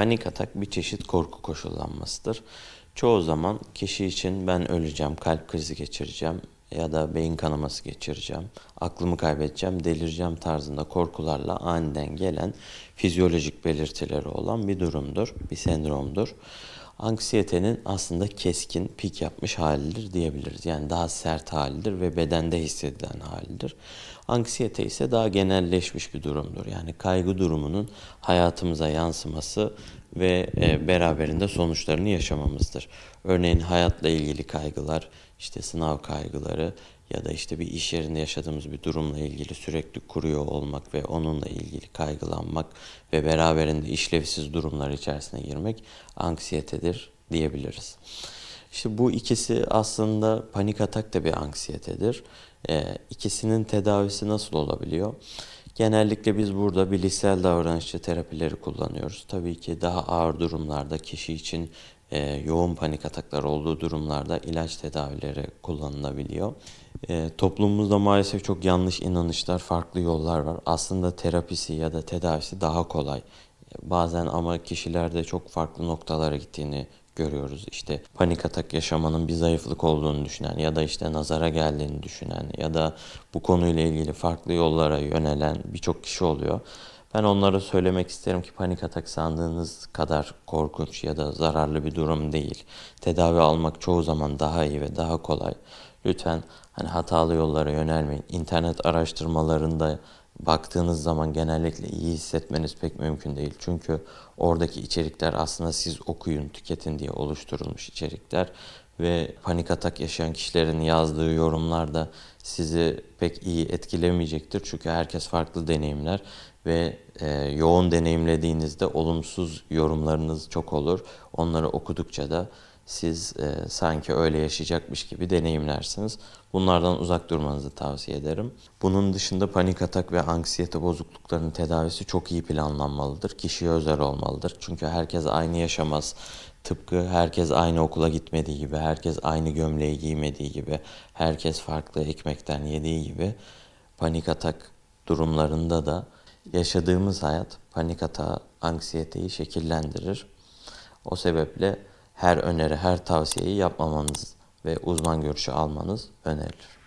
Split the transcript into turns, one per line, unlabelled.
Panik atak bir çeşit korku koşullanmasıdır. Çoğu zaman kişi için ben öleceğim, kalp krizi geçireceğim ya da beyin kanaması geçireceğim, aklımı kaybedeceğim, delireceğim tarzında korkularla aniden gelen fizyolojik belirtileri olan bir durumdur, bir sendromdur. Anksiyetenin aslında keskin, pik yapmış halidir diyebiliriz. Yani daha sert halidir ve bedende hissedilen halidir. Anksiyete ise daha genelleşmiş bir durumdur. Yani kaygı durumunun hayatımıza yansıması ve beraberinde sonuçlarını yaşamamızdır. Örneğin hayatla ilgili kaygılar, işte sınav kaygıları ya da işte bir iş yerinde yaşadığımız bir durumla ilgili sürekli kuruyor olmak ve onunla ilgili kaygılanmak ve beraberinde işlevsiz durumlar içerisine girmek anksiyetedir diyebiliriz. İşte bu ikisi aslında panik atak da bir anksiyetedir. İkisinin tedavisi nasıl olabiliyor? Genellikle biz burada bilişsel davranışçı terapileri kullanıyoruz. Tabii ki daha ağır durumlarda kişi için yoğun panik ataklar olduğu durumlarda ilaç tedavileri kullanılabiliyor. Toplumumuzda maalesef çok yanlış inanışlar, farklı yollar var. Aslında terapisi ya da tedavisi daha kolay. Bazen ama kişilerde çok farklı noktalara gittiğini görüyoruz. İşte panik atak yaşamanın bir zayıflık olduğunu düşünen ya da işte nazara geldiğini düşünen ya da bu konuyla ilgili farklı yollara yönelen birçok kişi oluyor. Ben onlara söylemek isterim ki panik atak sandığınız kadar korkunç ya da zararlı bir durum değil. Tedavi almak çoğu zaman daha iyi ve daha kolay. Lütfen hatalı yollara yönelmeyin. İnternet araştırmalarında baktığınız zaman genellikle iyi hissetmeniz pek mümkün değil. Çünkü oradaki içerikler aslında siz okuyun, tüketin diye oluşturulmuş içerikler ve panik atak yaşayan kişilerin yazdığı yorumlar da sizi pek iyi etkilemeyecektir. Çünkü herkes farklı deneyimler ve yoğun deneyimlediğinizde olumsuz yorumlarınız çok olur. Onları okudukça da siz sanki öyle yaşayacakmış gibi deneyimlersiniz. Bunlardan uzak durmanızı tavsiye ederim. Bunun dışında panik atak ve anksiyete bozukluklarının tedavisi çok iyi planlanmalıdır. Kişiye özel olmalıdır. Çünkü herkes aynı yaşamaz. Tıpkı herkes aynı okula gitmediği gibi, herkes aynı gömleği giymediği gibi, herkes farklı ekmekten yediği gibi panik atak durumlarında da yaşadığımız hayat panik atağı, anksiyeteyi şekillendirir. O sebeple her öneri, her tavsiyeyi yapmamanız ve uzman görüşü almanız önerilir.